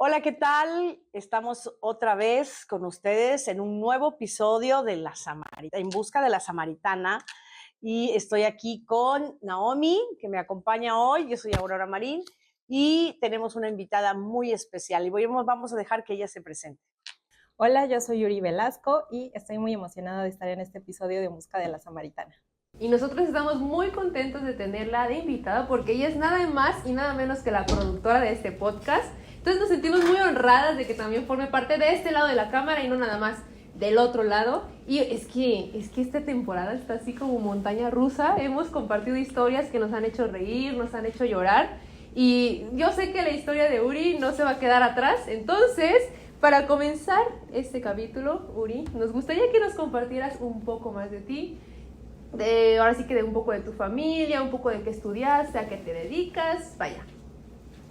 Hola, ¿qué tal? Estamos otra vez con ustedes en un nuevo episodio de En busca de la Samaritana. Y estoy aquí con Naomi, que me acompaña hoy. Yo soy Aurora Marín y tenemos una invitada muy especial y vamos a dejar que ella se presente. Hola, yo soy Yuri Velasco y estoy muy emocionada de estar en este episodio de En Busca de la Samaritana. Y nosotros estamos muy contentos de tenerla de invitada porque ella es nada más y nada menos que la productora de este podcast. Entonces nos sentimos muy honradas de que también forme parte de este lado de la cámara y no nada más del otro lado. Y es que esta temporada está así como montaña rusa. Hemos compartido historias que nos han hecho reír, nos han hecho llorar. Y yo sé que la historia de Uri no se va a quedar atrás. Entonces, para comenzar este capítulo, Uri, nos gustaría que nos compartieras un poco más de ti. Ahora sí que de un poco de tu familia, un poco de qué estudiaste, a qué te dedicas, vaya,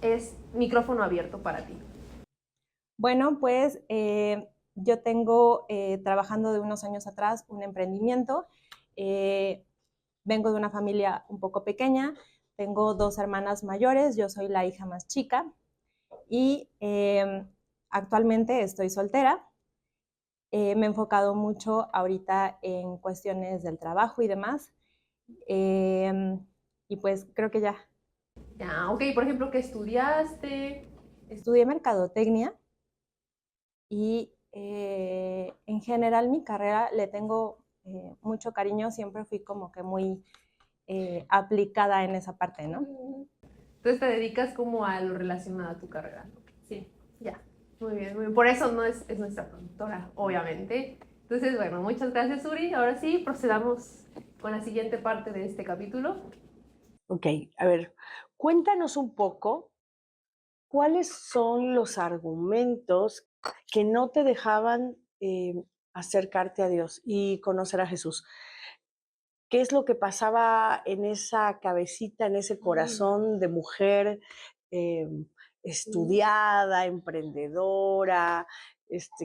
es micrófono abierto para ti. Bueno, pues yo tengo trabajando de unos años atrás un emprendimiento. Vengo de una familia un poco pequeña, tengo dos hermanas mayores, yo soy la hija más chica y actualmente estoy soltera. Me he enfocado mucho ahorita en cuestiones del trabajo y demás. Eh, y pues creo que ya. Ya, ok, por ejemplo, ¿qué estudiaste? Estudié mercadotecnia y en general mi carrera le tengo mucho cariño, siempre fui como que muy aplicada en esa parte, ¿no? Entonces te dedicas como a lo relacionado a tu carrera, ¿no? Sí, ya, muy bien, muy bien. Por eso no es nuestra productora, obviamente. Entonces, bueno, muchas gracias, Uri. Ahora sí, procedamos con la siguiente parte de este capítulo. Ok, a ver, cuéntanos un poco cuáles son los argumentos que no te dejaban acercarte a Dios y conocer a Jesús. ¿Qué es lo que pasaba en esa cabecita, en ese corazón de mujer eh, estudiada, emprendedora,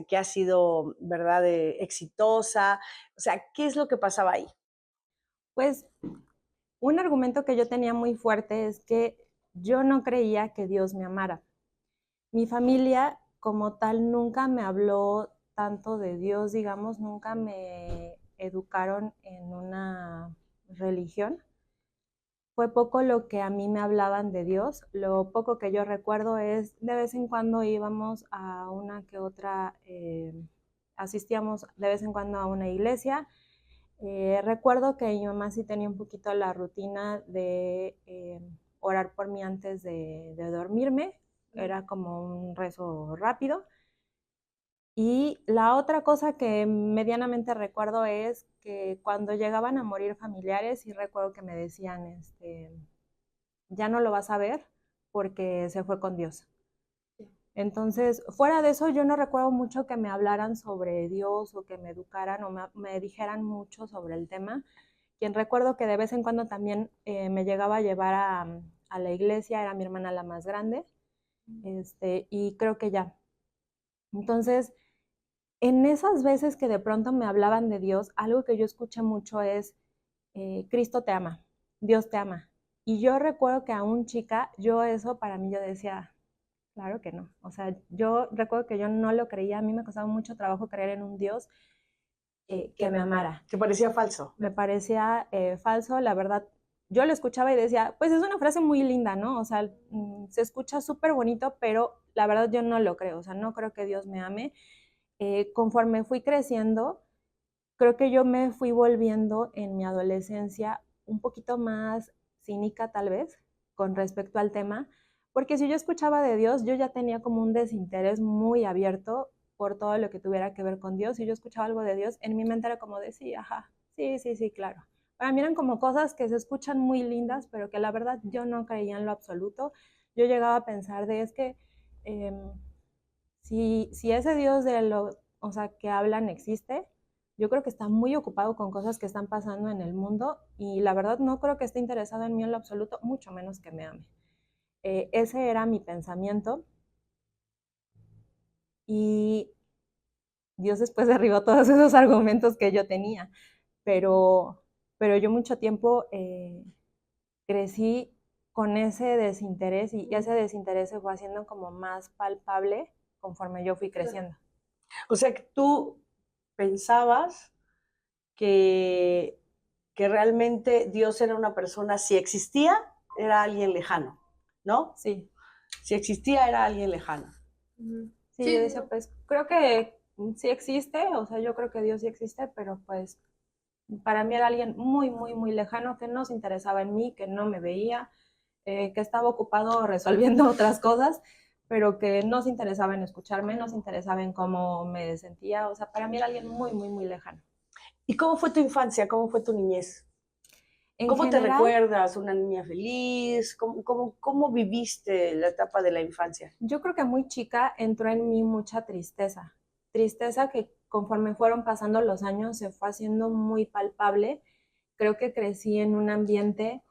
que ha sido, ¿verdad?, exitosa? O sea, ¿qué es lo que pasaba ahí? Pues un argumento que yo tenía muy fuerte es que yo no creía que Dios me amara. Mi familia como tal nunca me habló tanto de Dios, digamos, nunca me educaron en una religión. Fue poco lo que a mí me hablaban de Dios. Lo poco que yo recuerdo es de vez en cuando íbamos a una que otra, asistíamos de vez en cuando a una iglesia. Recuerdo que mi mamá sí tenía un poquito la rutina de orar por mí antes de dormirme. Era como un rezo rápido. Y la otra cosa que medianamente recuerdo es que cuando llegaban a morir familiares, sí recuerdo que me decían, ya no lo vas a ver porque se fue con Dios. Entonces, fuera de eso, yo no recuerdo mucho que me hablaran sobre Dios o que me educaran o me dijeran mucho sobre el tema. Quien recuerdo que de vez en cuando también me llegaba a llevar a la iglesia era mi hermana la más grande, y creo que ya. Entonces, en esas veces que de pronto me hablaban de Dios, algo que yo escuché mucho es, Cristo te ama, Dios te ama. Y yo recuerdo que aún chica, yo eso para mí yo decía, claro que no. O sea, yo recuerdo que yo no lo creía, a mí me costaba mucho trabajo creer en un Dios que me amara. ¿Te parecía falso? Me parecía falso, la verdad. Yo lo escuchaba y decía, pues es una frase muy linda, ¿no? O sea, se escucha súper bonito, pero la verdad yo no lo creo, o sea, no creo que Dios me ame. Conforme fui creciendo, creo que yo me fui volviendo en mi adolescencia un poquito más cínica tal vez con respecto al tema, porque si yo escuchaba de Dios, yo ya tenía como un desinterés muy abierto por todo lo que tuviera que ver con Dios. Si yo escuchaba algo de Dios, en mi mente era como de sí, ajá, sí, sí, sí, claro. Para mí eran como cosas que se escuchan muy lindas, pero que la verdad yo no creía en lo absoluto. Yo llegaba a pensar de es que eh, si ese Dios de lo, o sea, que hablan existe, yo creo que está muy ocupado con cosas que están pasando en el mundo y la verdad no creo que esté interesado en mí en lo absoluto, mucho menos que me ame. Ese era mi pensamiento y Dios después derribó todos esos argumentos que yo tenía, pero, pero yo mucho tiempo crecí con ese desinterés y ese desinterés se fue haciendo como más palpable conforme yo fui creciendo. O sea, que tú pensabas que realmente Dios era una persona, si existía, era alguien lejano, ¿no? Sí. Si existía, era alguien lejano. Sí, Sí, yo decía, pues creo que sí existe, o sea, yo creo que Dios sí existe, pero pues para mí era alguien muy, muy, muy lejano, que no se interesaba en mí, que no me veía, que estaba ocupado resolviendo otras cosas, pero que no se interesaba en escucharme, no se interesaba en cómo me sentía, o sea, para mí era alguien muy, muy, muy lejano. ¿Y cómo fue tu infancia? ¿Cómo fue tu niñez? En ¿Cómo te general, recuerdas? ¿Una niña feliz? ¿Cómo viviste la etapa de la infancia? yo creo que muy chica entró en mí mucha tristeza, tristeza que conforme fueron pasando los años se fue haciendo muy palpable. Creo que crecí en un ambiente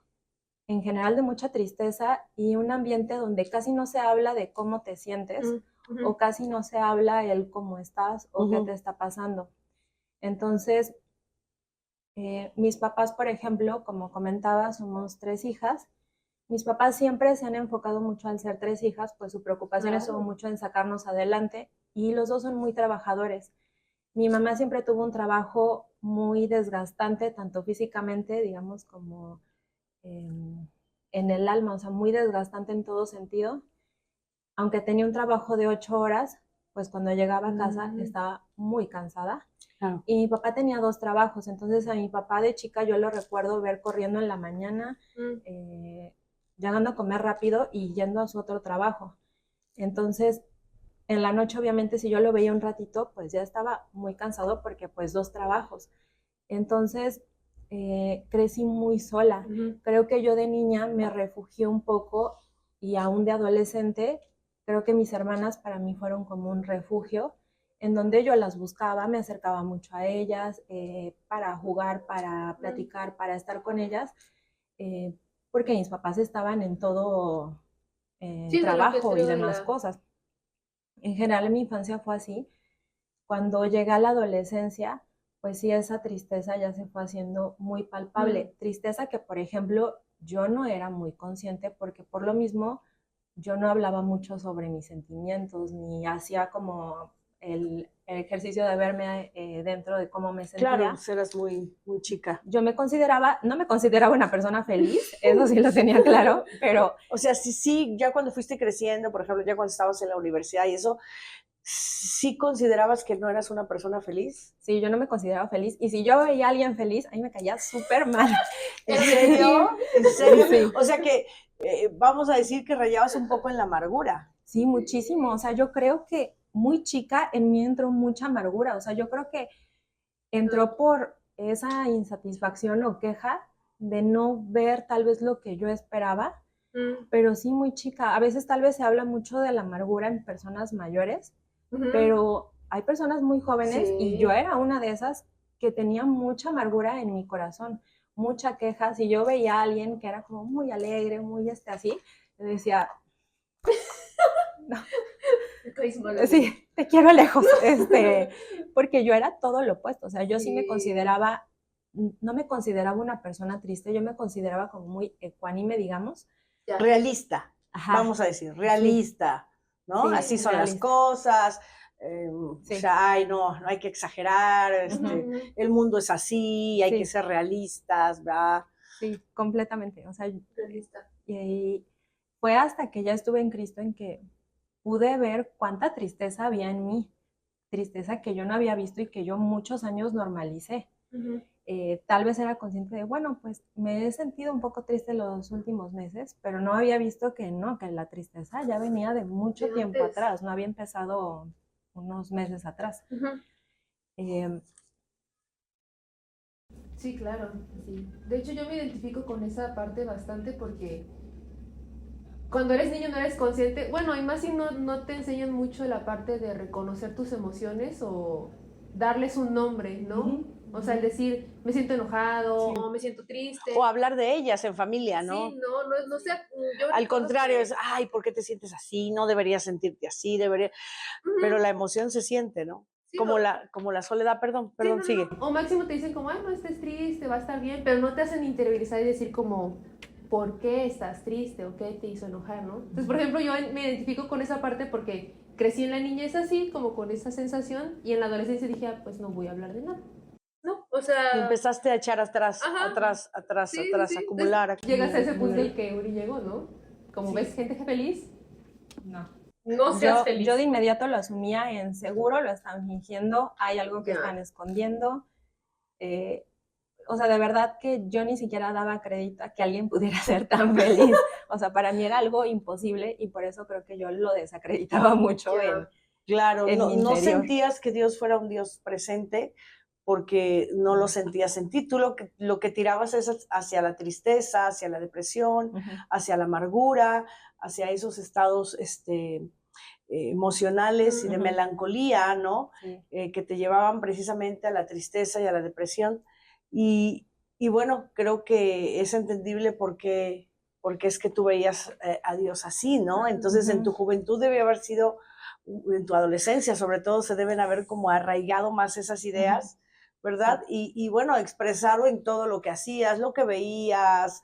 en general de mucha tristeza y un ambiente donde casi no se habla de cómo te sientes o casi no se habla el cómo estás o qué te está pasando. Entonces, mis papás, por ejemplo, como comentaba, somos 3 hijas. Mis papás siempre se han enfocado mucho al ser 3 hijas, pues su preocupación estuvo mucho en sacarnos adelante y los dos son muy trabajadores. Mi mamá siempre tuvo un trabajo muy desgastante, tanto físicamente, digamos, como en el alma, o sea, muy desgastante en todo sentido. Aunque tenía un trabajo de 8 horas, pues cuando llegaba a casa estaba muy cansada. Claro. Y mi papá tenía 2 trabajos, entonces a mi papá de chica yo lo recuerdo ver corriendo en la mañana, llegando a comer rápido y yendo a su otro trabajo. Entonces, en la noche obviamente si yo lo veía un ratito, pues ya estaba muy cansado porque pues 2 trabajos. Entonces, crecí muy sola. Creo que yo de niña me refugié un poco y aún de adolescente, creo que mis hermanas para mí fueron como un refugio en donde yo las buscaba, me acercaba mucho a ellas para jugar, para platicar, para estar con ellas, porque mis papás estaban en todo trabajo y demás cosas. En general en mi infancia fue así. Cuando llegué a la adolescencia, pues sí, esa tristeza ya se fue haciendo muy palpable. Tristeza que, por ejemplo, yo no era muy consciente porque por lo mismo yo no hablaba mucho sobre mis sentimientos, ni hacía como el ejercicio de verme dentro de cómo me sentía. Claro, pues eras muy, muy chica. Yo no me consideraba una persona feliz, eso sí lo tenía claro, pero... O sea, sí, ya cuando fuiste creciendo, por ejemplo, ya cuando estabas en la universidad y eso, ¿sí considerabas que no eras una persona feliz? Sí, yo no me consideraba feliz. Y si yo veía a alguien feliz, a mí me caía súper mal. ¿En serio? ¿En serio? Sí. O sea que vamos a decir que rayabas un poco en la amargura. Sí, muchísimo. O sea, yo creo que muy chica en mí entró mucha amargura. O sea, yo creo que entró por esa insatisfacción o queja de no ver tal vez lo que yo esperaba, pero sí muy chica. A veces tal vez se habla mucho de la amargura en personas mayores, pero hay personas muy jóvenes y yo era una de esas que tenía mucha amargura en mi corazón, mucha queja. Si yo veía a alguien que era como muy alegre, muy así, yo decía, no. Sí, te quiero lejos, porque yo era todo lo opuesto, o sea, yo sí me consideraba, no me consideraba una persona triste, yo me consideraba como muy ecuánime, digamos. Realista, Ajá. vamos a decir, realista, ¿no? Sí, así son realista. las cosas, Sí. o sea, ay, no hay que exagerar, el mundo es así, hay que ser realistas, ¿verdad? Sí, completamente, o sea, Realista. Y fue hasta que ya estuve en Cristo en que pude ver cuánta tristeza había en mí, tristeza que yo no había visto y que yo muchos años normalicé. Tal vez era consciente de, bueno, pues me he sentido un poco triste los últimos meses, pero no había visto que no, que la tristeza ya venía de mucho tiempo atrás, no había empezado unos meses atrás. Sí, claro. Sí. De hecho, yo me identifico con esa parte bastante porque cuando eres niño no eres consciente, bueno, y más si no te enseñan mucho la parte de reconocer tus emociones o darles un nombre, ¿no? O sea, el decir, me siento enojado, o me siento triste. O hablar de ellas en familia, ¿no? Sí, no sé. Al contrario, es, ay, ¿por qué te sientes así? No deberías sentirte así, pero la emoción se siente, ¿no? Sí, como la soledad, perdón, sí, sigue. O máximo te dicen como, ay, no estés triste, va a estar bien, pero no te hacen interiorizar y decir como, por qué estás triste o qué te hizo enojar, ¿no? Entonces, por ejemplo, yo me identifico con esa parte porque crecí en la niñez así, como con esa sensación, y en la adolescencia dije, pues no voy a hablar de nada. No, o Y sea, empezaste a echar atrás, ajá. atrás, Sí, atrás, sí. acumular, Llegas a ese punto acumular. en que Uri llegó, ¿no? Como Sí. ves gente feliz, No. no seas feliz. Yo de inmediato lo asumía en seguro, lo están fingiendo, hay algo que Ya. están escondiendo. O sea, de verdad que yo ni siquiera daba crédito a que alguien pudiera ser tan feliz. O sea, para mí era algo imposible y por eso creo que yo lo desacreditaba mucho Ya. Claro, en mi no interior. sentías que Dios fuera un Dios presente porque no lo sentías en ti. Tú lo que tirabas es hacia la tristeza, hacia la depresión, hacia la amargura, hacia esos estados emocionales y de melancolía, ¿no? Sí. Que te llevaban precisamente a la tristeza y a la depresión. Y bueno, creo que es entendible porque es que tú veías a Dios así, ¿no? Entonces en tu juventud debe haber sido, en tu adolescencia sobre todo, se deben haber como arraigado más esas ideas, ¿verdad? Y bueno, expresarlo en todo lo que hacías, lo que veías,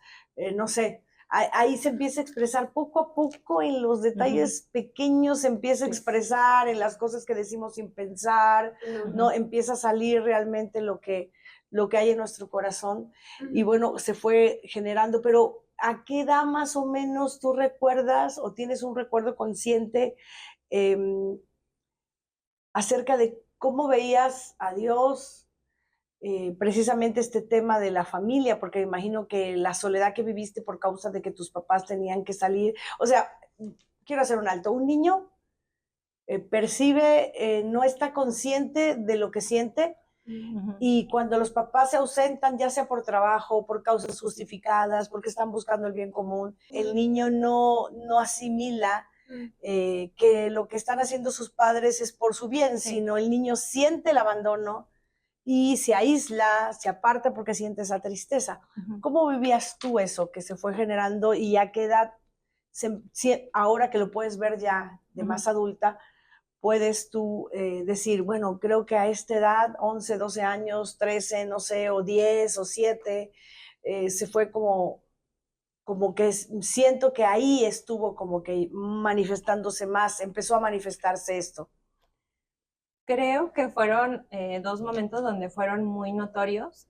no sé, ahí se empieza a expresar poco a poco en los detalles pequeños, se empieza a expresar en las cosas que decimos sin pensar, ¿no? Empieza a salir realmente lo que hay en nuestro corazón. Y bueno, se fue generando, pero ¿a qué edad más o menos tú recuerdas o tienes un recuerdo consciente acerca de cómo veías a Dios? Precisamente este tema de la familia, porque me imagino que la soledad que viviste por causa de que tus papás tenían que salir, o sea, quiero hacer un alto, un niño percibe, no está consciente de lo que siente, y cuando los papás se ausentan, ya sea por trabajo, por causas justificadas, porque están buscando el bien común, el niño no asimila que lo que están haciendo sus padres es por su bien, sino el niño siente el abandono y se aísla, se aparta porque siente esa tristeza. ¿Cómo vivías tú eso que se fue generando y a qué edad, ahora que lo puedes ver ya de más adulta, puedes tú decir, bueno, creo que a esta edad, 11, 12 años, 13, no sé, o 10 o 7, se fue como que siento que ahí estuvo como que manifestándose más, empezó a manifestarse esto? Creo que fueron dos momentos donde fueron muy notorios.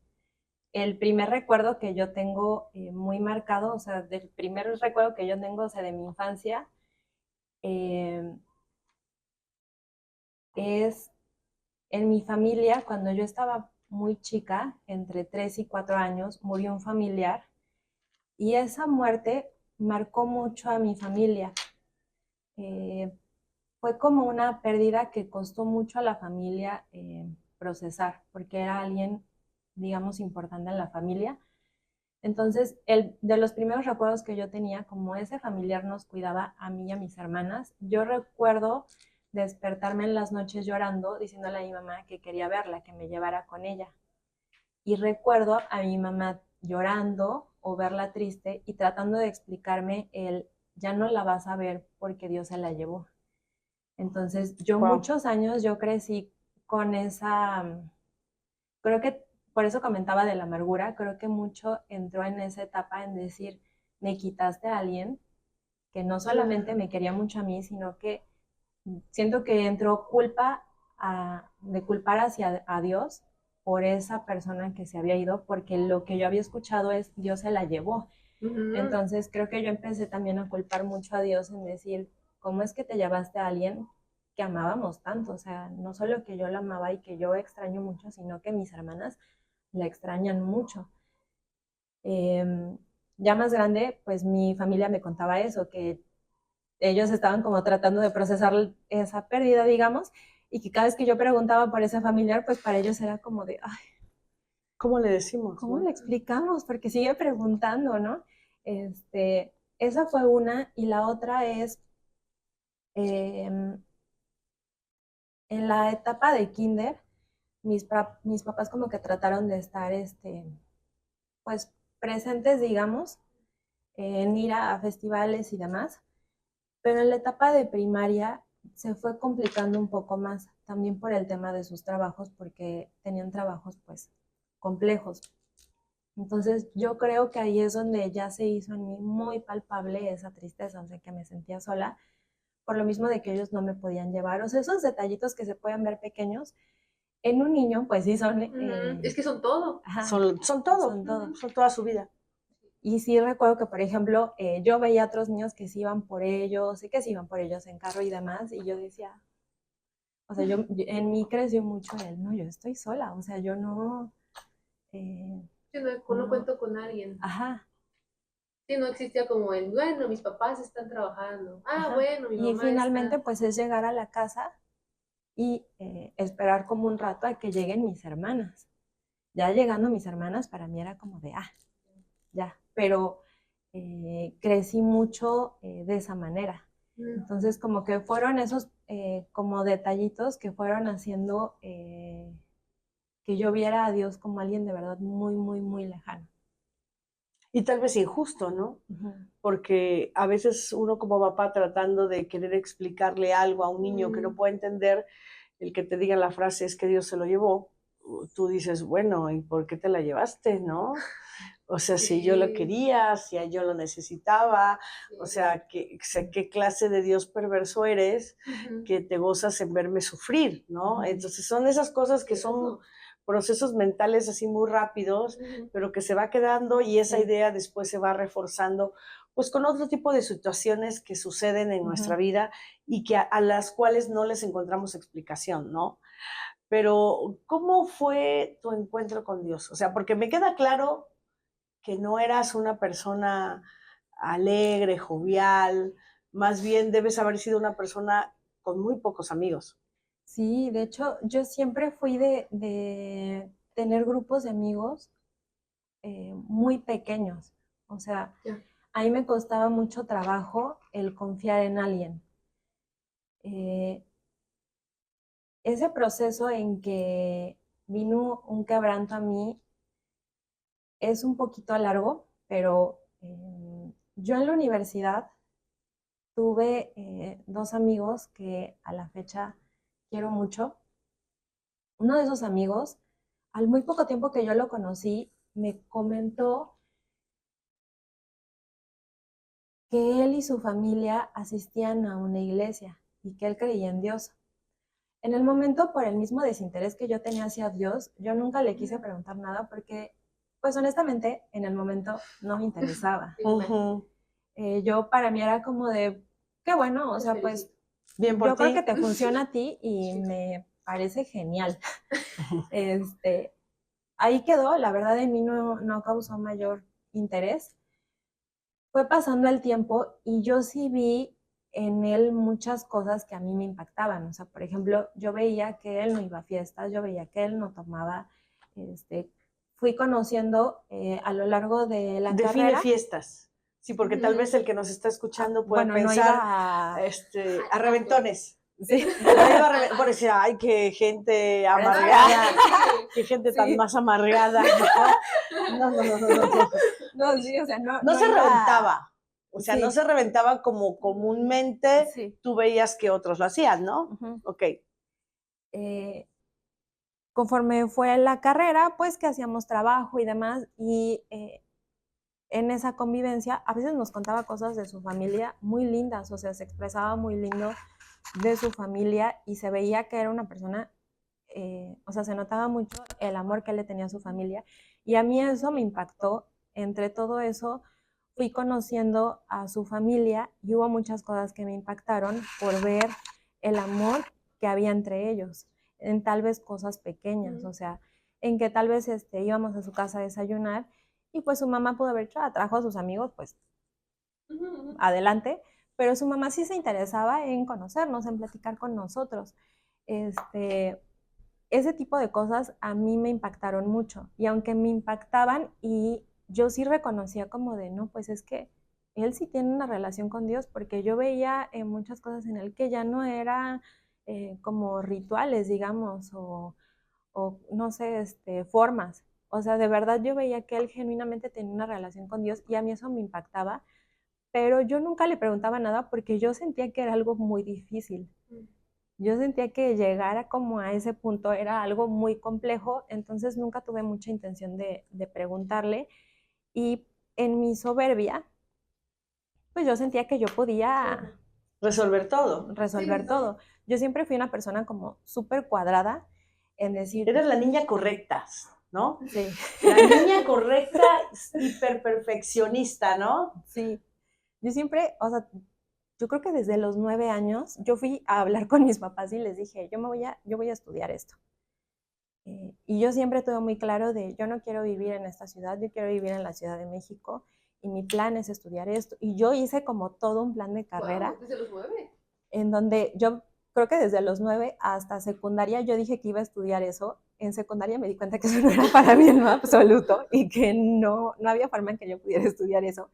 El primer recuerdo que yo tengo muy marcado, o sea, del primer recuerdo que yo tengo, o sea, de mi infancia, es en mi familia, cuando yo estaba muy chica, entre 3 y 4 años, murió un familiar y esa muerte marcó mucho a mi familia. Fue como una pérdida que costó mucho a la familia procesar, porque era alguien, digamos, importante en la familia. Entonces, de los primeros recuerdos que yo tenía, como ese familiar nos cuidaba a mí y a mis hermanas, yo recuerdo despertarme en las noches llorando, diciéndole a mi mamá que quería verla, que me llevara con ella. Y recuerdo a mi mamá llorando o verla triste y tratando de explicarme ya no la vas a ver porque Dios se la llevó. Entonces, yo muchos años yo crecí con creo que por eso comentaba de la amargura, creo que mucho entró en esa etapa en decir, me quitaste a alguien que no solamente me quería mucho a mí, sino que siento que entró de culpar hacia a Dios por esa persona que se había ido, porque lo que yo había escuchado es Dios se la llevó. Entonces creo que yo empecé también a culpar mucho a Dios en decir, ¿cómo es que te llevaste a alguien que amábamos tanto? O sea, no solo que yo la amaba y que yo extraño mucho, sino que mis hermanas la extrañan mucho. Ya más grande, pues mi familia me contaba eso, que ellos estaban como tratando de procesar esa pérdida, digamos, y que cada vez que yo preguntaba por ese familiar, pues para ellos era como de, ay, ¿cómo le decimos? ¿cómo ¿no? le explicamos? Porque sigue preguntando, ¿no? Esa fue una, y la otra es, en la etapa de kinder, mis papás como que trataron de estar, pues, presentes, digamos, en ir a festivales y demás, pero en la etapa de primaria se fue complicando un poco más, también por el tema de sus trabajos, porque tenían trabajos, pues, complejos. Entonces yo creo que ahí es donde ya se hizo en mí muy palpable esa tristeza, o sea, que me sentía sola, por lo mismo de que ellos no me podían llevar. O sea, esos detallitos que se pueden ver pequeños, en un niño, pues sí son... Es que son todo. Ajá, Son todo, son todo. son toda su vida. Y sí recuerdo que, por ejemplo, yo veía a otros niños que se iban por ellos, y que se iban por ellos en carro y demás, y yo decía, o sea, en mí creció mucho el, no, yo estoy sola, o sea, yo no... Yo no cuento con alguien. Ajá. Sí, no existía como el, bueno, mis papás están trabajando. Ajá. Bueno, mi Y mamá finalmente, está... pues es llegar a la casa y esperar como un rato a que lleguen mis hermanas. Ya llegando mis hermanas, para mí era como de, ya, pero crecí mucho de esa manera. Entonces, como que fueron esos como detallitos que fueron haciendo que yo viera a Dios como alguien de verdad muy, muy, muy lejano. Y tal vez injusto, ¿no? Uh-huh. Porque a veces uno como papá tratando de querer explicarle algo a un niño que no puede entender, el que te diga la frase es que Dios se lo llevó, tú dices, bueno, ¿y por qué te la llevaste, no? O sea, si yo lo quería, si yo lo necesitaba, o sea, ¿qué clase de Dios perverso eres que te gozas en verme sufrir, ¿no? Entonces son esas cosas que son procesos mentales así muy rápidos, pero que se va quedando y esa idea después se va reforzando pues con otro tipo de situaciones que suceden en nuestra vida y que a las cuales no les encontramos explicación, ¿no? Pero, ¿cómo fue tu encuentro con Dios? O sea, porque me queda claro que no eras una persona alegre, jovial, más bien debes haber sido una persona con muy pocos amigos. Sí, de hecho, yo siempre fui de tener grupos de amigos muy pequeños. O sea, a mí me costaba mucho trabajo el confiar en alguien. Ese proceso en que vino un quebranto a mí es un poquito largo, pero yo en la universidad tuve 2 amigos que a la fecha quiero mucho. Uno de esos amigos, al muy poco tiempo que yo lo conocí, me comentó que él y su familia asistían a una iglesia y que él creía en Dios. En el momento, por el mismo desinterés que yo tenía hacia Dios, yo nunca le quise preguntar nada porque, pues honestamente, en el momento no me interesaba. Yo para mí era como de, qué bueno, o sea, pues bien por yo ti. creo que te funciona a ti y me parece genial. Ahí quedó, la verdad en mí no causó mayor interés. Fue pasando el tiempo y yo sí vi en él muchas cosas que a mí me impactaban. O sea, por ejemplo, yo veía que él no iba a fiestas, yo veía que él no tomaba. Fui conociendo a lo largo de la Define carrera. fiestas. Sí, porque tal vez el que nos está escuchando puede bueno, pensar no iba a reventones. Sí. Por decir, ay, qué gente amargada, qué gente tan más amargada. No. No, sí, o sea, no se iba... reventaba. O sea, Sí. no se reventaba como comúnmente tú veías que otros lo hacían, ¿no? Ok. Conforme fue la carrera, pues que hacíamos trabajo y demás, y en esa convivencia a veces nos contaba cosas de su familia muy lindas, o sea, se expresaba muy lindo de su familia y se veía que era una persona, o sea, se notaba mucho el amor que él le tenía a su familia y a mí eso me impactó. Entre todo eso fui conociendo a su familia y hubo muchas cosas que me impactaron por ver el amor que había entre ellos, en tal vez cosas pequeñas, o sea, en que tal vez íbamos a su casa a desayunar y pues su mamá pudo haber trajo a sus amigos, pues adelante, pero su mamá sí se interesaba en conocernos, en platicar con nosotros. Ese tipo de cosas a mí me impactaron mucho y aunque me impactaban y yo sí reconocía como de, no, pues es que él sí tiene una relación con Dios porque yo veía muchas cosas en él que ya no eran como rituales, digamos, o no sé, formas. O sea, de verdad yo veía que él genuinamente tenía una relación con Dios y a mí eso me impactaba, pero yo nunca le preguntaba nada porque yo sentía que era algo muy difícil. Yo sentía que llegar a como a ese punto era algo muy complejo, entonces nunca tuve mucha intención de preguntarle. Y en mi soberbia, pues yo sentía que yo podía Resolver todo. resolver todo. Yo siempre fui una persona como súper cuadrada en decir, Eres la niña correcta, ¿no? sí, La niña correcta, hiperperfeccionista, ¿no? sí. Yo siempre, o sea, yo creo que desde los 9 años, yo fui a hablar con mis papás y les dije, yo voy a estudiar esto. Y yo siempre tuve muy claro de, yo no quiero vivir en esta ciudad, yo quiero vivir en la Ciudad de México y mi plan es estudiar esto. Y yo hice como todo un plan de carrera. Wow, desde los 9. En donde yo creo que desde los 9 hasta secundaria yo dije que iba a estudiar eso. En secundaria me di cuenta que eso no era para mí en lo absoluto y que no había forma en que yo pudiera estudiar eso.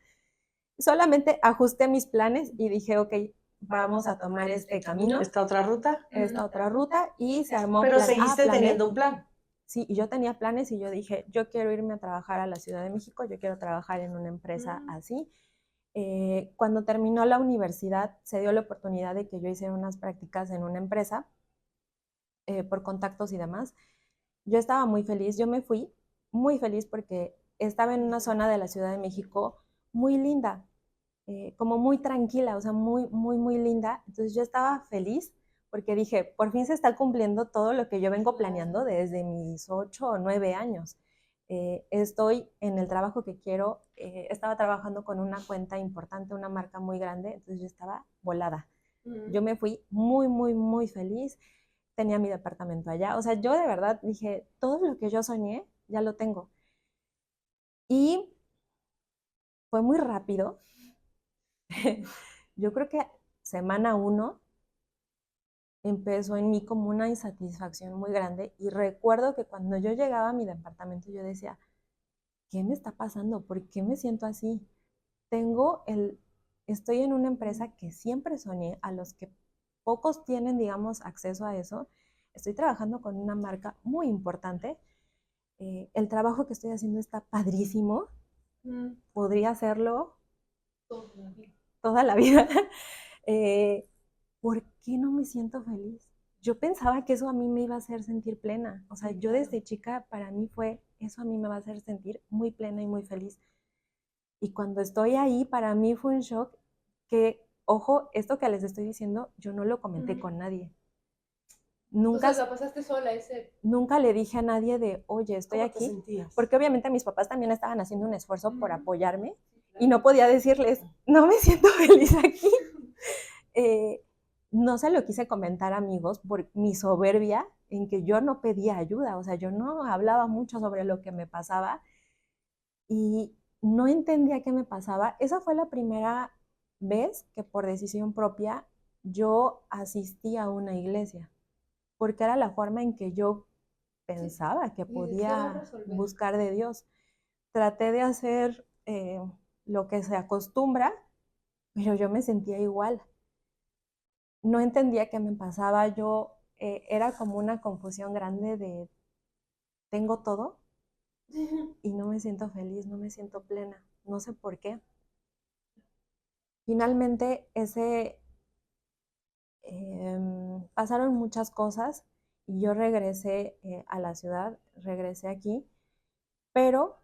Solamente ajusté mis planes y dije, ok, vamos a tomar este camino, ¿Esta otra ruta? esta otra ruta, y se armó Pero plan seguiste A, plan B. teniendo un plan. Sí, y yo tenía planes y yo dije, yo quiero irme a trabajar a la Ciudad de México, yo quiero trabajar en una empresa así. Cuando terminó la universidad, se dio la oportunidad de que yo hiciera unas prácticas en una empresa por contactos y demás. Yo estaba muy feliz, yo me fui muy feliz porque estaba en una zona de la Ciudad de México muy linda, como muy tranquila, o sea, muy, muy, muy linda. Entonces yo estaba feliz porque dije, por fin se está cumpliendo todo lo que yo vengo planeando desde mis 8 o 9 años. Estoy en el trabajo que quiero, estaba trabajando con una cuenta importante, una marca muy grande, entonces yo estaba volada. Yo me fui muy, muy, muy feliz, tenía mi departamento allá, o sea, yo de verdad dije, todo lo que yo soñé, ya lo tengo. Y fue muy rápido. Yo creo que semana 1 empezó en mí como una insatisfacción muy grande y recuerdo que cuando yo llegaba a mi departamento yo decía, ¿qué me está pasando? ¿Por qué me siento así? Estoy en una empresa que siempre soñé, a los que pocos tienen, digamos, acceso a eso. Estoy trabajando con una marca muy importante. El trabajo que estoy haciendo está padrísimo. Podría hacerlo toda la vida. ¿Por qué no me siento feliz? Yo pensaba que eso a mí me iba a hacer sentir plena. O sea, yo desde chica, para mí fue, eso a mí me va a hacer sentir muy plena y muy feliz. Y cuando estoy ahí, para mí fue un shock que, ojo, esto que les estoy diciendo, yo no lo comenté con nadie. Nunca, O sea, la pasaste sola ese. nunca le dije a nadie de, oye, estoy ¿Cómo te aquí. sentías? Porque obviamente mis papás también estaban haciendo un esfuerzo por apoyarme y no podía decirles, no me siento feliz aquí. No se lo quise comentar, amigos, por mi soberbia en que yo no pedía ayuda, o sea, yo no hablaba mucho sobre lo que me pasaba y no entendía qué me pasaba. Esa fue la primera vez que por decisión propia yo asistí a una iglesia, porque era la forma en que yo pensaba que podía buscar de Dios. Traté de hacer lo que se acostumbra, pero yo me sentía igual. No entendía qué me pasaba, yo era como una confusión grande de tengo todo y no me siento feliz, no me siento plena, no sé por qué. Finalmente pasaron muchas cosas y yo regresé a la ciudad, regresé aquí, pero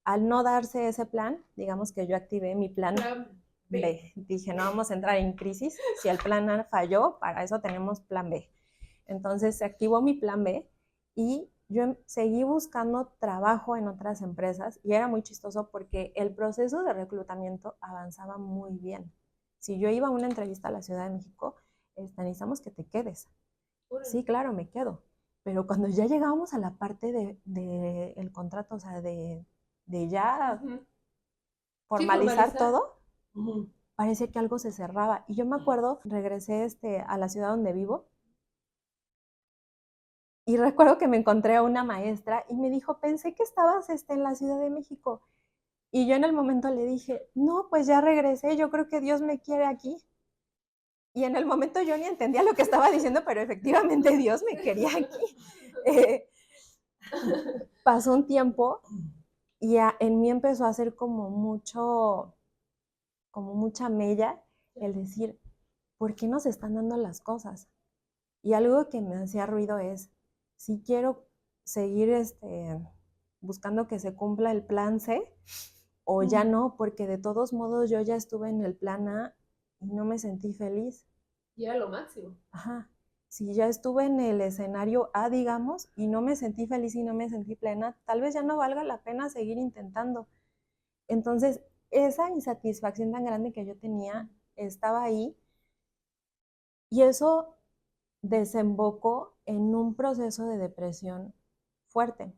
al no darse ese plan, digamos que yo activé mi plan B. Dije, no vamos a entrar en crisis. Si el plan A falló, para eso tenemos plan B. Entonces se activó mi plan B y yo seguí buscando trabajo en otras empresas y era muy chistoso porque el proceso de reclutamiento avanzaba muy bien. Si yo iba a una entrevista a la Ciudad de México, necesitamos que te quedes. Sí, claro, me quedo. Pero cuando ya llegábamos a la parte de el contrato, o sea, de ya formalizar todo, parecía que algo se cerraba. Y yo me acuerdo, regresé a la ciudad donde vivo y recuerdo que me encontré a una maestra y me dijo, pensé que estabas en la Ciudad de México. Y yo en el momento le dije, no, pues ya regresé, yo creo que Dios me quiere aquí. Y en el momento yo ni entendía lo que estaba diciendo, pero efectivamente Dios me quería aquí. Pasó un tiempo y en mí empezó a hacer como mucha mella el decir, ¿por qué nos están dando las cosas? Y algo que me hacía ruido es, si quiero seguir buscando que se cumpla el plan C, o ya no, porque de todos modos yo ya estuve en el plan A y no me sentí feliz. Y era lo máximo. Ajá. Si ya estuve en el escenario A, digamos, y no me sentí feliz y no me sentí plena, tal vez ya no valga la pena seguir intentando. Entonces, esa insatisfacción tan grande que yo tenía estaba ahí, y eso desembocó en un proceso de depresión fuerte.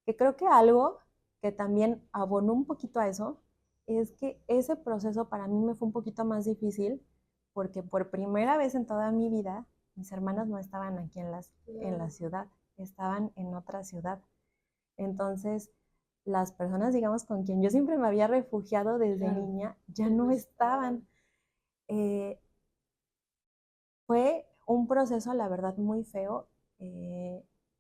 Que creo que algo que también abonó un poquito a eso es que ese proceso para mí me fue un poquito más difícil, porque por primera vez en toda mi vida mis hermanas no estaban aquí en la ciudad, estaban en otra ciudad. Entonces, las personas, digamos, con quien yo siempre me había refugiado desde niña, ya no estaban. Fue un proceso, la verdad, muy feo.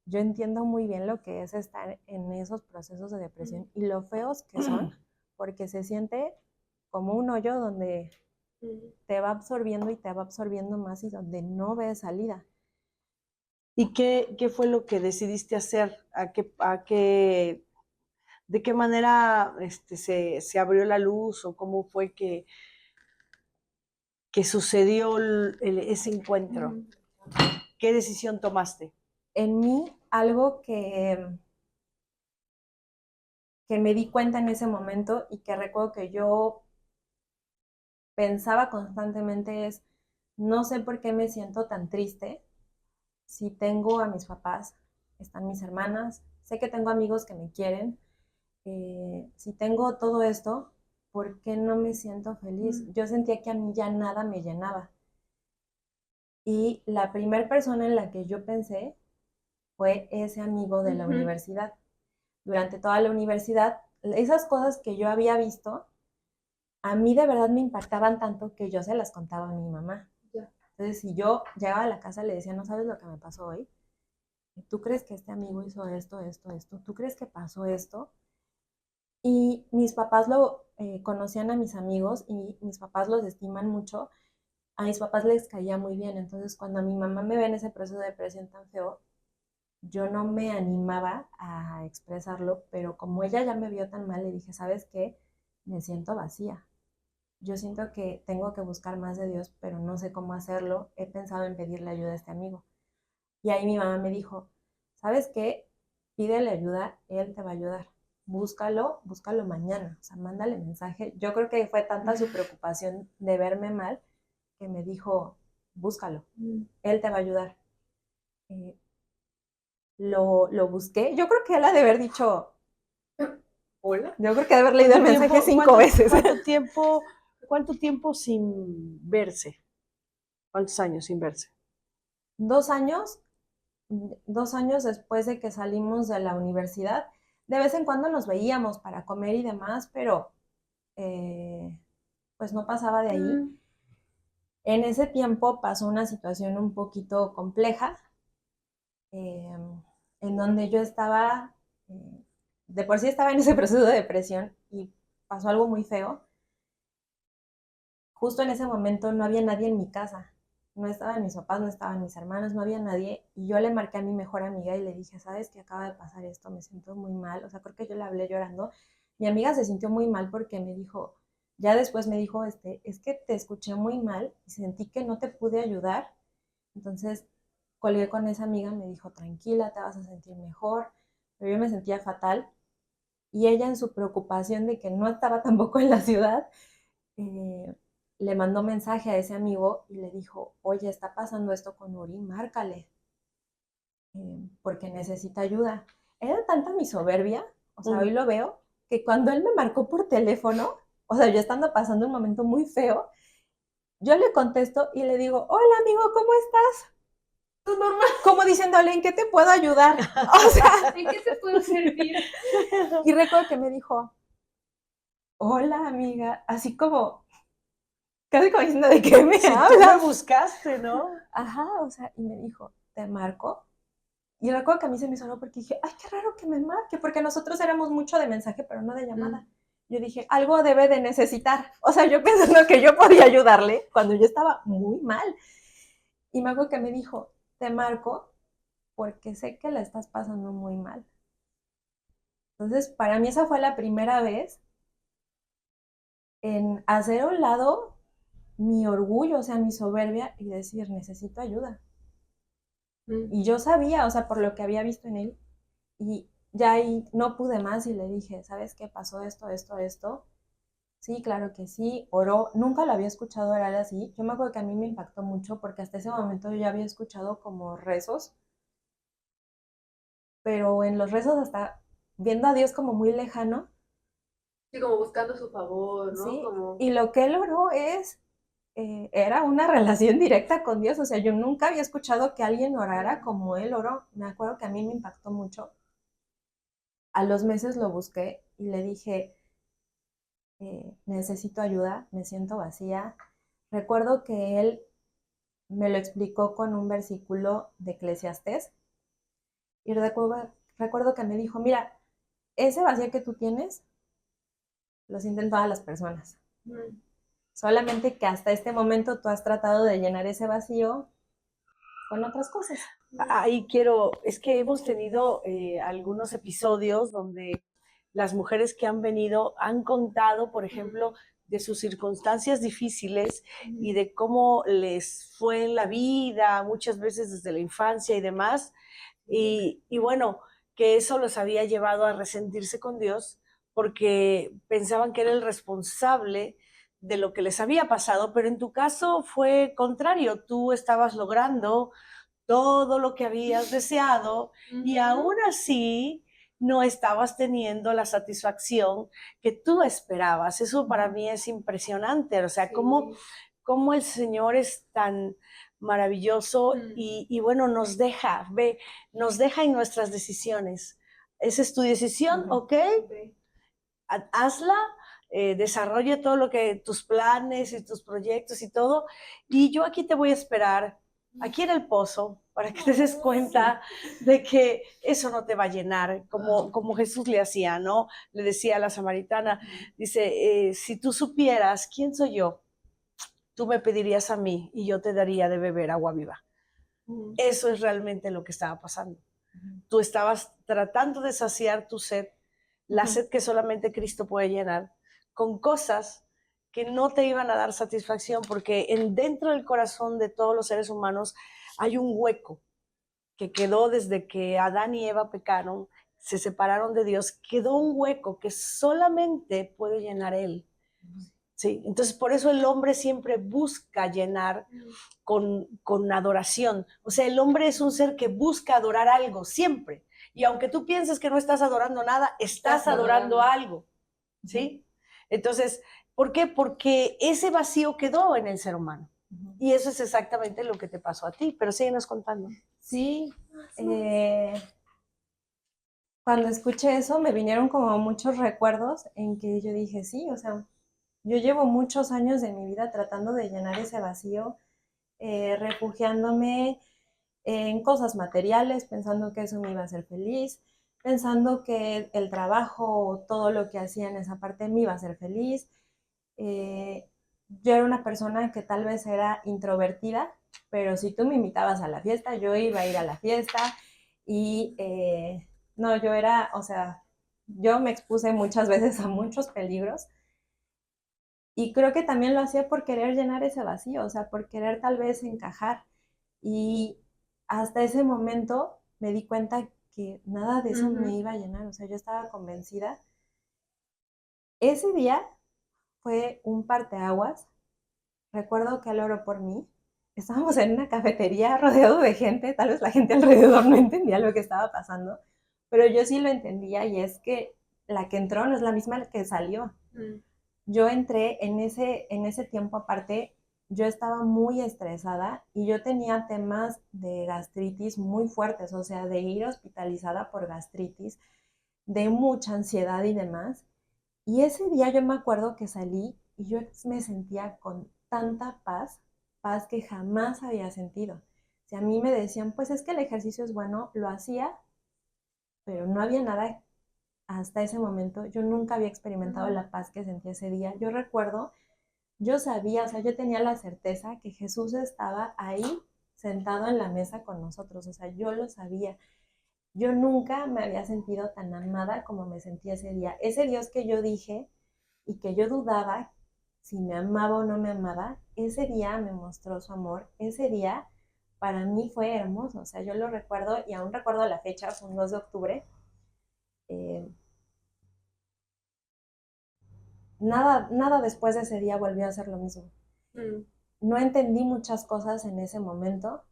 Yo entiendo muy bien lo que es estar en esos procesos de depresión y lo feos que son, porque se siente como un hoyo donde te va absorbiendo y te va absorbiendo más y donde no ves salida. ¿Y qué fue lo que decidiste hacer? ¿De qué manera se abrió la luz o cómo fue que sucedió ese encuentro? ¿Qué decisión tomaste? En mí, algo que me di cuenta en ese momento y que recuerdo que yo pensaba constantemente es, no sé por qué me siento tan triste si tengo a mis papás, están mis hermanas, sé que tengo amigos que me quieren, si tengo todo esto, ¿por qué no me siento feliz? Yo sentía que a mí ya nada me llenaba. Y la primera persona en la que yo pensé fue ese amigo de la universidad. Durante toda la universidad, esas cosas que yo había visto, a mí de verdad me impactaban tanto que yo se las contaba a mi mamá. Entonces, si yo llegaba a la casa, le decía, ¿no sabes lo que me pasó hoy? ¿Tú crees que este amigo hizo esto? ¿Tú crees que pasó esto? Y mis papás conocían a mis amigos y mis papás los estiman mucho. A mis papás les caía muy bien. Entonces, cuando a mi mamá me ve en ese proceso de depresión tan feo, yo no me animaba a expresarlo, pero como ella ya me vio tan mal, le dije, ¿sabes qué? Me siento vacía. Yo siento que tengo que buscar más de Dios, pero no sé cómo hacerlo. He pensado en pedirle ayuda a este amigo. Y ahí mi mamá me dijo, ¿sabes qué? Pídele ayuda, él te va a ayudar. Búscalo mañana. O sea, mándale mensaje. Yo creo que fue tanta su preocupación de verme mal que me dijo, búscalo, él te va a ayudar. Lo busqué. Yo creo que él ha de haber dicho, Hola. yo creo que ha de haber leído el mensaje 5 veces. ¿Cuánto tiempo sin verse? ¿Cuántos años sin verse? 2 años. 2 años después de que salimos de la universidad. De vez en cuando nos veíamos para comer y demás, pero pues no pasaba de ahí. En ese tiempo pasó una situación un poquito compleja, en donde yo estaba, de por sí estaba en ese proceso de depresión y pasó algo muy feo. Justo en ese momento no había nadie en mi casa. No estaban mis papás, no estaban mis hermanos, no había nadie. Y yo le marqué a mi mejor amiga y le dije, ¿sabes qué acaba de pasar esto? Me siento muy mal. O sea, creo que yo le hablé llorando. Mi amiga se sintió muy mal porque me dijo, ya después me dijo, es que te escuché muy mal y sentí que no te pude ayudar. Entonces colgué con esa amiga, me dijo, tranquila, te vas a sentir mejor. Pero yo me sentía fatal. Y ella, en su preocupación de que no estaba tampoco en la ciudad, le mandó mensaje a ese amigo y le dijo, oye, está pasando esto con Uri, márcale, porque necesita ayuda. Era tanta mi soberbia, o sea, hoy lo veo, que cuando él me marcó por teléfono, o sea, yo estando pasando un momento muy feo, yo le contesto y le digo, hola amigo, ¿cómo estás? Normal. Como diciéndole, ¿en qué te puedo ayudar? O sea, ¿en qué te puedo servir? Y recuerdo que me dijo, hola amiga, así como, casi como diciendo, ¿de qué me hablas? Tú me buscaste, ¿no? Ajá, o sea, y me dijo, ¿te marco? Y recuerdo que a mí se me sonó porque dije, ay, qué raro que me marque, porque nosotros éramos mucho de mensaje, pero no de llamada. Yo dije, algo debe de necesitar. O sea, yo pensando que yo podía ayudarle cuando yo estaba muy mal. Y me acuerdo que me dijo, te marco porque sé que la estás pasando muy mal. Entonces, para mí esa fue la primera vez en hacer a un lado mi orgullo, o sea, mi soberbia y decir, necesito ayuda. Y yo sabía, o sea, por lo que había visto en él, y ya ahí no pude más y le dije, ¿sabes qué pasó esto, esto, esto? Sí, claro que sí, oró, nunca lo había escuchado orar así. Yo me acuerdo que a mí me impactó mucho porque hasta ese momento yo ya había escuchado como rezos, pero en los rezos hasta viendo a Dios como muy lejano, Sí, como buscando su favor, ¿no? ¿sí? Como... Y lo que él oró era una relación directa con Dios, o sea, yo nunca había escuchado que alguien orara como él oró. Me acuerdo que a mí me impactó mucho. A los meses lo busqué y le dije, necesito ayuda, me siento vacía. Recuerdo que él me lo explicó con un versículo de Eclesiastés y recuerdo que me dijo, mira, ese vacío que tú tienes, lo sienten todas las personas. Solamente que hasta este momento tú has tratado de llenar ese vacío con otras cosas. Ahí es que hemos tenido algunos episodios donde las mujeres que han venido han contado, por ejemplo, de sus circunstancias difíciles y de cómo les fue en la vida, muchas veces desde la infancia y demás. Y bueno, que eso los había llevado a resentirse con Dios porque pensaban que era el responsable de lo que les había pasado, pero en tu caso fue contrario, tú estabas logrando todo lo que habías deseado y aún así no estabas teniendo la satisfacción que tú esperabas. Eso para mí es impresionante, o sea, sí. cómo el Señor es tan maravilloso y bueno, nos deja en nuestras decisiones. Esa es tu decisión, ¿ok? Hazla, desarrolla todo lo que tus planes y tus proyectos y todo, y yo aquí te voy a esperar, aquí en el pozo, para que te des cuenta de que eso no te va a llenar, como Jesús le hacía, ¿no? Le decía a la samaritana, dice, si tú supieras quién soy yo, tú me pedirías a mí y yo te daría de beber agua viva. Eso es realmente lo que estaba pasando. Tú estabas tratando de saciar tu sed, la sed que solamente Cristo puede llenar, con cosas que no te iban a dar satisfacción, porque dentro del corazón de todos los seres humanos hay un hueco que quedó desde que Adán y Eva pecaron, se separaron de Dios, quedó un hueco que solamente puede llenar Él. Sí, entonces por eso el hombre siempre busca llenar con adoración. O sea, el hombre es un ser que busca adorar algo siempre. Y aunque tú pienses que no estás adorando nada, estás adorando algo. ¿Sí? Entonces, ¿por qué? Porque ese vacío quedó en el ser humano. Y eso es exactamente lo que te pasó a ti. Pero síguenos contando. Sí, cuando escuché eso me vinieron como muchos recuerdos en que yo dije, sí, o sea, yo llevo muchos años de mi vida tratando de llenar ese vacío, refugiándome en cosas materiales, pensando que eso me iba a hacer feliz, pensando que el trabajo, todo lo que hacía en esa parte me iba a hacer feliz. Yo era una persona que tal vez era introvertida, pero si tú me invitabas a la fiesta, yo iba a ir a la fiesta y no, yo era, o sea, yo me expuse muchas veces a muchos peligros y creo que también lo hacía por querer llenar ese vacío, o sea, por querer tal vez encajar. Y hasta ese momento me di cuenta que nada de eso me iba a llenar, o sea, yo estaba convencida. Ese día fue un parteaguas. Recuerdo que él oró por mí. Estábamos en una cafetería rodeado de gente, tal vez la gente alrededor no entendía lo que estaba pasando, pero yo sí lo entendía y es que la que entró no es la misma que salió. Yo entré en ese tiempo aparte, yo estaba muy estresada y yo tenía temas de gastritis muy fuertes, o sea, de ir hospitalizada por gastritis, de mucha ansiedad y demás. Y ese día yo me acuerdo que salí y yo me sentía con tanta paz, paz que jamás había sentido. Si a mí me decían, pues es que el ejercicio es bueno, lo hacía, pero no había nada hasta ese momento. Yo nunca había experimentado la paz que sentí ese día. Yo recuerdo, yo sabía, o sea, yo tenía la certeza que Jesús estaba ahí sentado en la mesa con nosotros, o sea, yo lo sabía. Yo nunca me había sentido tan amada como me sentí ese día. Ese Dios que yo dije y que yo dudaba si me amaba o no me amaba, ese día me mostró su amor. Ese día para mí fue hermoso. O sea, yo lo recuerdo y aún recuerdo la fecha, fue un 2 de octubre. Eh, nada después de ese día volvió a ser lo mismo. No entendí muchas cosas en ese momento,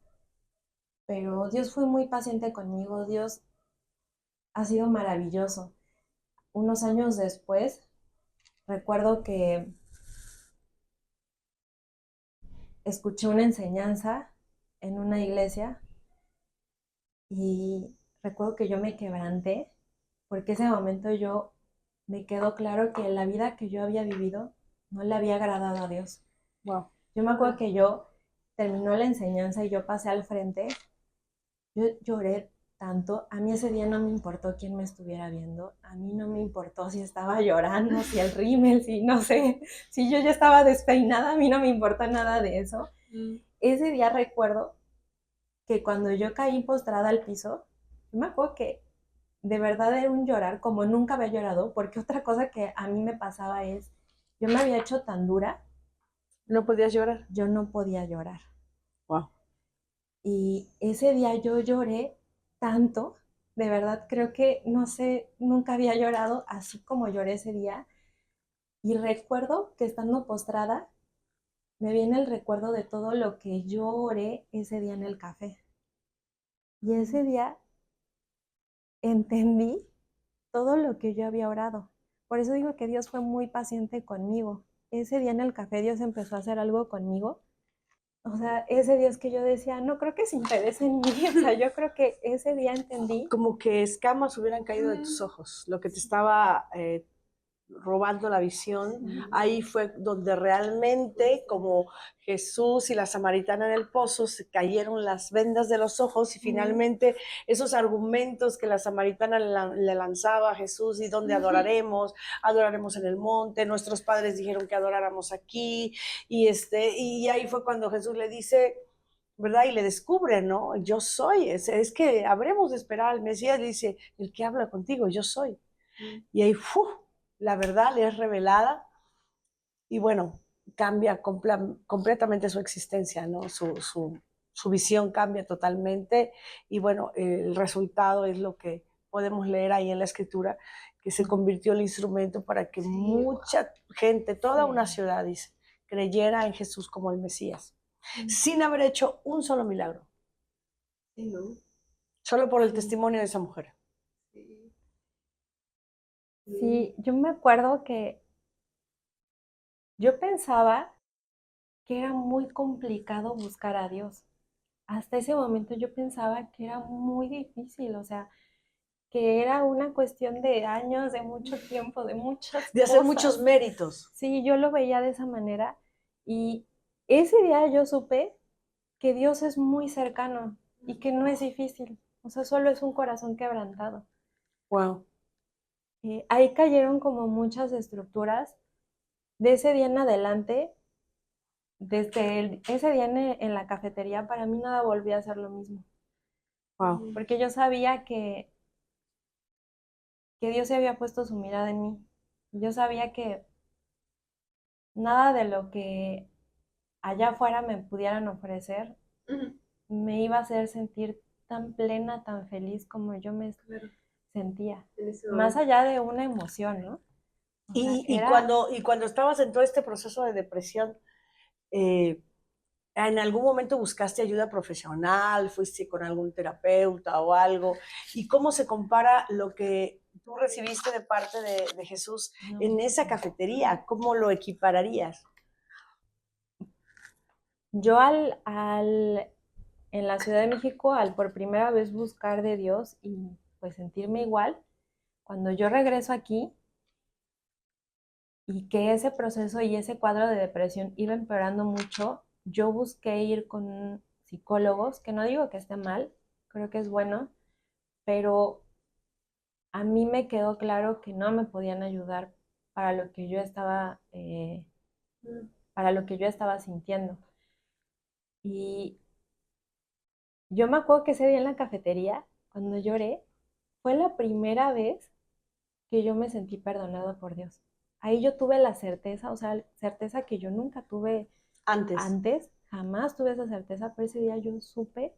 pero Dios fue muy paciente conmigo. Dios ha sido maravilloso. Unos años después, recuerdo que escuché una enseñanza en una iglesia y recuerdo que yo me quebranté porque ese momento yo me quedó claro que la vida que yo había vivido no le había agradado a Dios. Wow. Yo me acuerdo que yo terminó la enseñanza y yo pasé al frente, yo lloré tanto, a mí ese día no me importó quién me estuviera viendo, a mí no me importó si estaba llorando, si el rímel, si no sé, si yo ya estaba despeinada, a mí no me importa nada de eso. Ese día recuerdo que cuando yo caí postrada al piso, yo me acuerdo que de verdad era un llorar como nunca había llorado, porque otra cosa que a mí me pasaba es, yo me había hecho tan dura, ¿No podías llorar? yo no podía llorar. Wow. Y ese día yo lloré tanto, de verdad creo que, no sé, nunca había llorado así como lloré ese día. Y recuerdo que estando postrada, me viene el recuerdo de todo lo que yo oré ese día en el café. Y ese día entendí todo lo que yo había orado. Por eso digo que Dios fue muy paciente conmigo. Ese día en el café Dios empezó a hacer algo conmigo. O sea, ese Dios que yo decía, no creo que se interese en mí. O sea, yo creo que ese día entendí. Como que escamas hubieran caído de tus ojos, lo que te estaba robando la visión. Ahí fue donde realmente, como Jesús y la samaritana en el pozo, se cayeron las vendas de los ojos y finalmente esos argumentos que la samaritana le lanzaba a Jesús, y dónde adoraremos, adoraremos en el monte, nuestros padres dijeron que adoráramos aquí, y ahí fue cuando Jesús le dice, ¿verdad? Y le descubre, ¿no? Yo soy, es que habremos de esperar al Mesías, dice, el que habla contigo, yo soy. Y ahí, la verdad le es revelada y bueno, cambia completamente su existencia, ¿no? Su visión cambia totalmente y bueno, el resultado es lo que podemos leer ahí en la escritura, que se convirtió en el instrumento para que mucha gente, toda una ciudad, dice, creyera en Jesús como el Mesías, sin haber hecho un solo milagro. Sí, ¿no? Solo por el testimonio de esa mujer. Sí, yo me acuerdo que yo pensaba que era muy complicado buscar a Dios. Hasta ese momento yo pensaba que era muy difícil, o sea, que era una cuestión de años, de mucho tiempo, de muchas De hacer cosas. muchos méritos. Sí, yo lo veía de esa manera y ese día yo supe que Dios es muy cercano y que no es difícil, o sea, solo es un corazón quebrantado. Wow. Ahí cayeron como muchas estructuras. De ese día en adelante, desde ese día en la cafetería, para mí nada volvía a ser lo mismo. Wow. Porque yo sabía que Dios se había puesto su mirada en mí. Yo sabía que nada de lo que allá afuera me pudieran ofrecer me iba a hacer sentir tan plena, tan feliz como yo me sentía. Más allá de una emoción, ¿no? O sea, Cuando estabas en todo este proceso de depresión, ¿en algún momento buscaste ayuda profesional? ¿Fuiste con algún terapeuta o algo? ¿Y cómo se compara lo que tú recibiste de parte de Jesús en esa cafetería? ¿Cómo lo equipararías? Yo en la Ciudad de México, al por primera vez buscar de Dios y pues sentirme igual, cuando yo regreso aquí y que ese proceso y ese cuadro de depresión iba empeorando mucho, yo busqué ir con psicólogos, que no digo que esté mal, creo que es bueno, pero a mí me quedó claro que no me podían ayudar para lo que yo estaba, para lo que yo estaba sintiendo. Y Yo me acuerdo que ese día en la cafetería, cuando lloré, fue la primera vez que yo me sentí perdonada por Dios. Ahí yo tuve la certeza, o sea, certeza que yo nunca tuve Antes. antes, jamás tuve esa certeza, pero ese día yo supe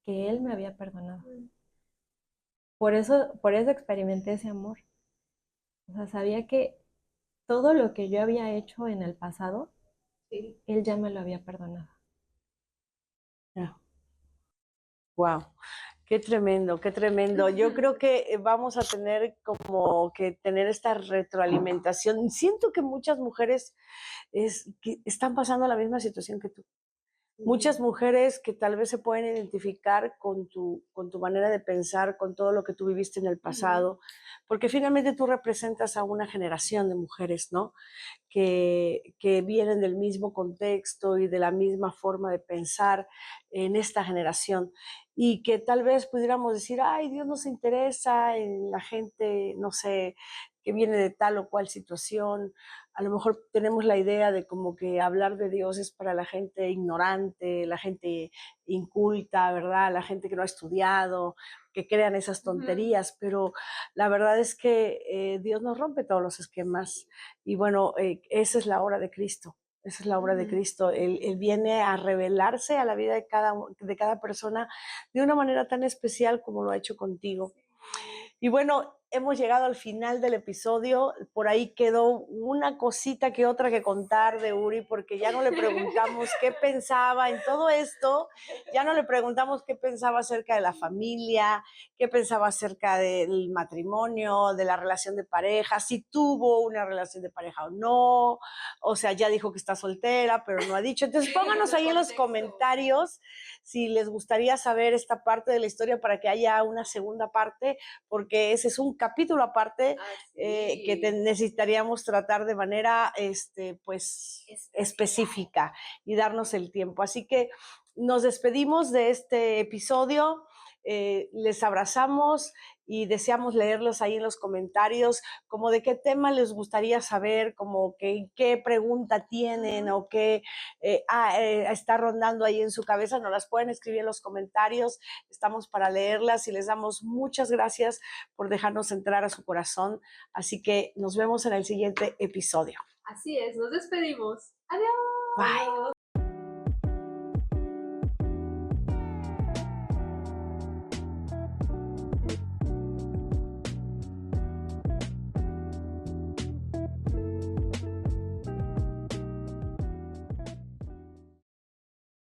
que Él me había perdonado. Por eso experimenté ese amor. O sea, sabía que todo lo que yo había hecho en el pasado, Sí. Él ya me lo había perdonado. Wow. Qué tremendo, qué tremendo. Yo creo que vamos a tener como que tener esta retroalimentación. Siento que muchas mujeres que están pasando la misma situación que tú. Muchas mujeres que tal vez se pueden identificar con tu manera de pensar, con todo lo que tú viviste en el pasado, porque finalmente tú representas a una generación de mujeres, ¿no? Que vienen del mismo contexto y de la misma forma de pensar en esta generación y que tal vez pudiéramos decir, ay, Dios nos interesa en la gente, no sé, que viene de tal o cual situación. A lo mejor tenemos la idea de como que hablar de Dios es para la gente ignorante, la gente inculta, ¿verdad? La gente que no ha estudiado, que crean esas tonterías, pero la verdad es que Dios nos rompe todos los esquemas y bueno, esa es la obra de Cristo. Esa es la obra de Cristo. Él viene a revelarse a la vida de cada persona de una manera tan especial como lo ha hecho contigo. Y bueno, hemos llegado al final del episodio. Por ahí quedó una cosita que otra que contar de Uri, porque ya no le preguntamos qué pensaba en todo esto. Ya no le preguntamos qué pensaba acerca de la familia, qué pensaba acerca del matrimonio, de la relación de pareja, si tuvo una relación de pareja o no. O sea, ya dijo que está soltera, pero no ha dicho. Entonces, pónganos ahí en los comentarios si les gustaría saber esta parte de la historia para que haya una segunda parte, porque ese es un capítulo aparte que necesitaríamos tratar de manera pues específica y darnos el tiempo. Así que nos despedimos de este episodio, les abrazamos y deseamos leerlos ahí en los comentarios, como de qué tema les gustaría saber, como que qué pregunta tienen o qué está rondando ahí en su cabeza, nos las pueden escribir en los comentarios, estamos para leerlas y les damos muchas gracias por dejarnos entrar a su corazón, así que nos vemos en el siguiente episodio. Así es, nos despedimos. Adiós. Bye.